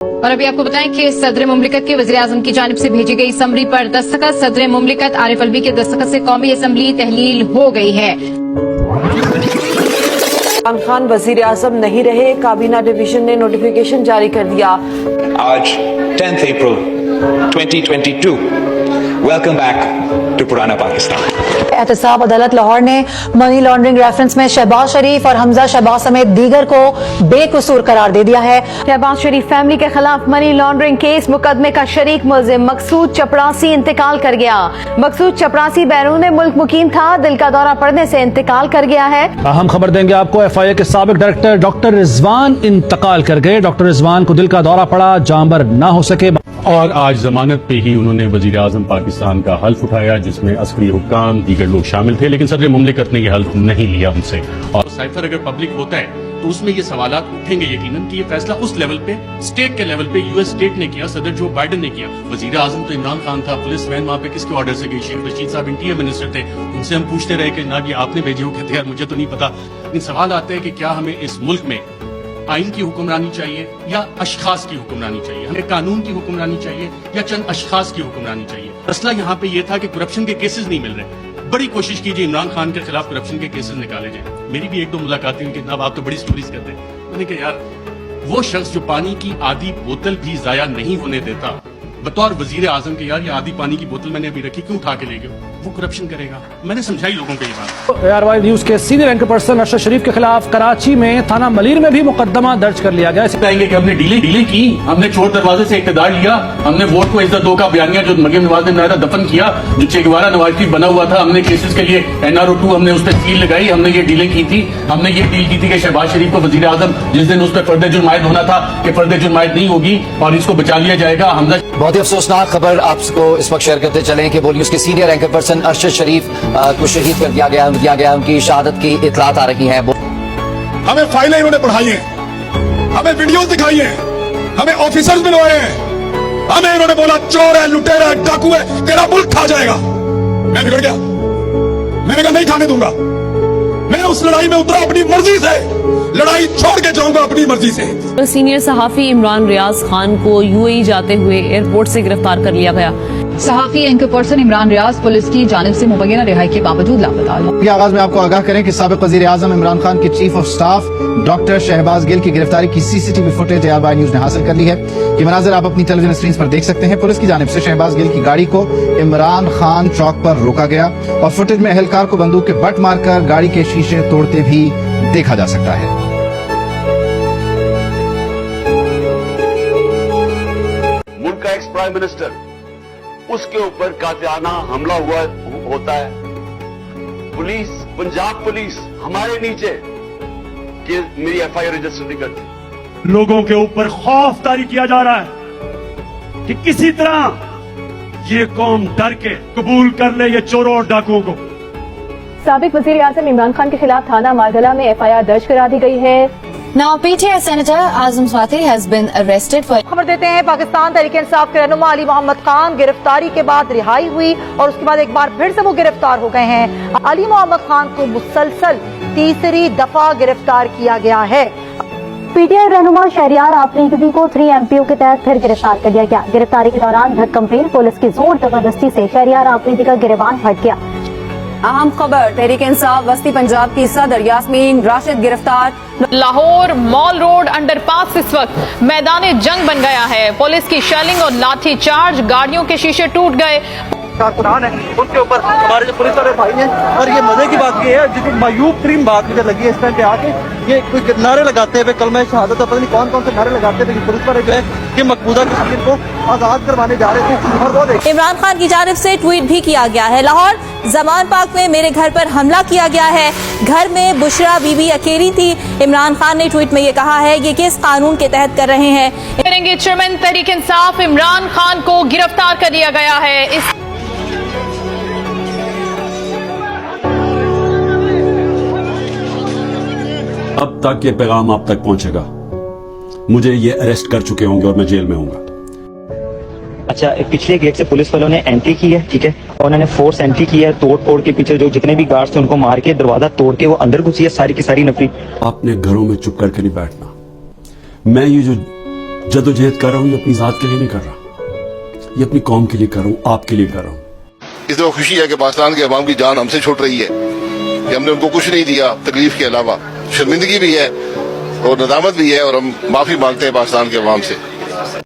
और अभी आपको बताएं कि सदर मुमलिकत के वज़ीर आज़म की जानिब से भेजी गई समरी पर दस्तखत। सदर मुमलिकत आरिफ अलवी के दस्तखत से कौमी असम्बली तहलील हो गई है। इमरान खान वज़ीर आज़म नहीं रहे, काबीना डिवीजन ने नोटिफिकेशन जारी कर दिया। आज 10 अप्रैल 2022 वेलकम बैक टू पुराना पाकिस्तान। एहतसाब अदालत लाहौर ने मनी लॉन्ड्रिंग रेफरेंस में शहबाज शरीफ और हमजा शहबाज समेत दीगर को बेकसूर करार दे दिया है। शहबाज शरीफ फैमिली के खिलाफ मनी लॉन्ड्रिंग केस मुकदमे का शरीक मुलजिम मकसूद चपड़ासी इंतकाल कर गया। मकसूद चपड़ासी बैरून मुल्क मुकीम था, दिल का दौरा पड़ने से इंतकाल कर गया है। हम खबर देंगे आपको, FIA के साबिक डायरेक्टर डॉक्टर रिजवान इंतकाल कर गए। डॉक्टर रिजवान को दिल का दौरा पड़ा, जामबर ना हो सके और आज जमानत पे ही उन्होंने वजीर आजम पाकिस्तान का हल्फ उठाया, जिसमें अस्करी हुक्काम दीगर लोग शामिल थे, लेकिन सदर मुमलिकत ने यह हल्फ नहीं लिया उनसे। और साइफर अगर पब्लिक होता है तो उसमें ये सवालात उठेंगे यकीनन कि ये फैसला उस लेवल पे, स्टेट के लेवल पे US स्टेट ने किया, सदर जो बाइडेन ने किया। वजीर आजम तो इमरान खान था, पुलिस वैन वहाँ पे किसके ऑर्डर से गई? शेख रशीद साहब इंटीरियर मिनिस्टर थे, उनसे हम पूछते रहे कि ना ये आपने भेजे हो? कहते यार मुझे तो नहीं पता। इन सवाल आते हैं कि क्या हमें इस मुल्क में आइन की हुक्मरानी चाहिए या अशखास की हुक्मरानी चाहिए? हमें कानून की हुक्मरानी चाहिए या चंद अशखास की हुक्मरानी चाहिए? मसला यहाँ पे ये था कि करप्शन के केसेस नहीं मिल रहे। बड़ी कोशिश कीजिए इमरान खान के खिलाफ करप्शन के केसेस निकाले जाए। मेरी भी एक दो मुलाकातें हुई कि जनाब आप तो बड़ी स्टोरीज करते हैं। मैंने कहा यार वो शख्स जो पानी की आधी बोतल भी जाया नहीं होने देता, बतौर वजीर आजम के, यार ये आधी पानी की बोतल मैंने अभी रखी, क्यों उठा के ले गए? वो करप्शन करेगा? मैंने समझाई लोगों को ये बात। ARY न्यूज के सीनियर एंकर पर्सन अरशद शरीफ के खिलाफ कराची में थाना मलीर में भी मुकदमा दर्ज कर लिया गया। कहेंगे कि हमने डीले की, हमने चोर दरवाजे से इक़्तिदार लिया, हमने वोट को इज्जत दो का बयानिया जो मरियम नवाज ने बनाया था दफन किया, जो चे गुवेरा नवाज शरीफ बना हुआ था, हमने केसेस के लिए NRO2 हमने उस पर सील लगाई, हमने ये डीलें की थी। हमने ये डील की थी कि शहबाज शरीफ को वजीर आजम जिस दिन उस पर फर्द जुर्म आयद होना था कि फर्द जुर्म आयद नहीं होगी और इसको बचा लिया जाएगा। हमने बहुत ही अफसोसनाक खबर आपको इस वक्त शेयर करते चलें कि बोल न्यूज के सीनियर एंकर पर्सन अरशद शरीफ को शहीद कर दिया गया। उनकी शहादत की इतलात आ रही हैं। हमें फाइलें इन्होंने पढ़ाई हैं, हमें वीडियोस दिखाई हैं, हमें ऑफिसर्स मिलवाए हैं, हमें इन्होंने बोला चोर है, लुटेरा है, डाकू है, तेरा मुल्क खा जाएगा। मैं बिगड़ गया, मैंने कहा नहीं खाने दूंगा। मैं उस लड़ाई में उतरा अपनी मर्जी से, लड़ाई छोड़ के जाऊंगा अपनी मर्जी से। सीनियर सहाफी इमरान रियाज खान को UAE जाते हुए एयरपोर्ट से गिरफ्तार कर लिया गया। सहाफी anchor person Imran Riaz police की जानिब से मुबैना रिहाई के बावजूद लापता। आगाज में आपको आगाह करें कि साबिक वजीर आजम इमरान खान के chief of staff doctor Shahbaz Gill की गिरफ्तारी की CCTV फुटेज ARY न्यूज ने हासिल कर ली है। ये मनाजिर आप अपनी टेलीविजन स्क्रीन पर देख सकते हैं। पुलिस की जानिब से शहबाज गिल की गाड़ी को इमरान खान चौक पर रोका गया और फुटेज में एहलकार को बंदूक के बट मारकर गाड़ी के शीशे तोड़ते भी देखा जा सकता है। मुल्क का एक्स प्राइम मिनिस्टर, उसके ऊपर कातिलाना हमला हुआ होता है। पुलिस, पंजाब पुलिस हमारे नीचे कि मेरी FIR रजिस्टर नहीं करती। लोगों के ऊपर खौफ तारी किया जा रहा है कि किसी तरह ये कौम डर के कबूल कर ले ये चोरों और डाकुओं को। साबिक वजीर आजम इमरान खान के खिलाफ थाना मारगला में FIR दर्ज करा दी गई है। Now PTI Senator Azam Swati has been arrested for. खबर देते हैं, पाकिस्तान तहरीक इंसाफ के रहनुमा अली मोहम्मद खान गिरफ्तारी के बाद रिहाई हुई और उसके बाद एक बार फिर से वो गिरफ्तार हो गए हैं। अली मोहम्मद खान को मुसलसल तीसरी दफा गिरफ्तार किया गया है। PTI रहनुमा शहरियार आफरीदी को 3 MPO के तहत फिर गिरफ्तार कर लिया गया। गिरफ्तारी के दौरान भटकम फेल पुलिस की जोर जबरदस्ती से शहरियार आफरीदी का गिरबान हट गया। अहम खबर, तहरीक इंसाफ वस्ती पंजाब की सदर यास्मीन राशिद गिरफ्तार। लाहौर मॉल रोड अंडरपास इस वक्त मैदान जंग बन गया है। पुलिस की शेलिंग और लाठी चार्ज, गाड़ियों के शीशे टूट गए। कारकुनान है उसके ऊपर हमारे जो पुलिस वाले भाई हैं, और ये मजे की बात ये है जिसको मायूब तरीन बात मुझे लगी है इस टाइम पे आके ये कोई नारे लगाते हुए कलमा शहादत, पता नहीं कौन कौन से नारे लगाते हुए पुलिस वाले जो है कि मकबूजा कश्मीर को आजाद करवाने जा रहे थे। और वो देखिए इमरान खान की जानिब से ट्वीट भी किया गया है। लाहौर जमान पार्क में मेरे घर पर हमला किया गया है, घर में बुशरा बीबी अकेली थी। इमरान खान ने ट्वीट में ये कहा है ये किस कानून के तहत कर रहे हैं। चेयरमैन तहरीक इंसाफ इमरान खान को गिरफ्तार कर लिया गया है। अब तक ये पैगाम आप तक पहुंचेगा, मुझे ये अरेस्ट कर चुके होंगे और मैं जेल में हूंगा। अच्छा, पिछले गेट से पुलिस वालों ने एंट्री की है, ठीक है, और उन्होंने फोर्स एंट्री की है, तोड़ के पीछे जो जितने भी गार्ड्स थे उनको मार के दरवाजा तोड़ के वो अंदर घुसी है सारी की सारी नफरी। अपने घरों में चुप करके नहीं बैठना। मैं ये जो जदोजहद कर रहा हूँ ये अपनी जात के लिए नहीं कर रहा, ये अपनी कौम के लिए कर रहा हूँ, आपके लिए कर रहा हूँ। इस दफा खुशी है कि पाकिस्तान के अवाम की जान हमसे छूट रही है कि हमने उनको कुछ नहीं दिया तकलीफ के अलावा। शर्मिंदगी भी है और नदामत भी है और हम माफी मांगते हैं पाकिस्तान के अवाम से।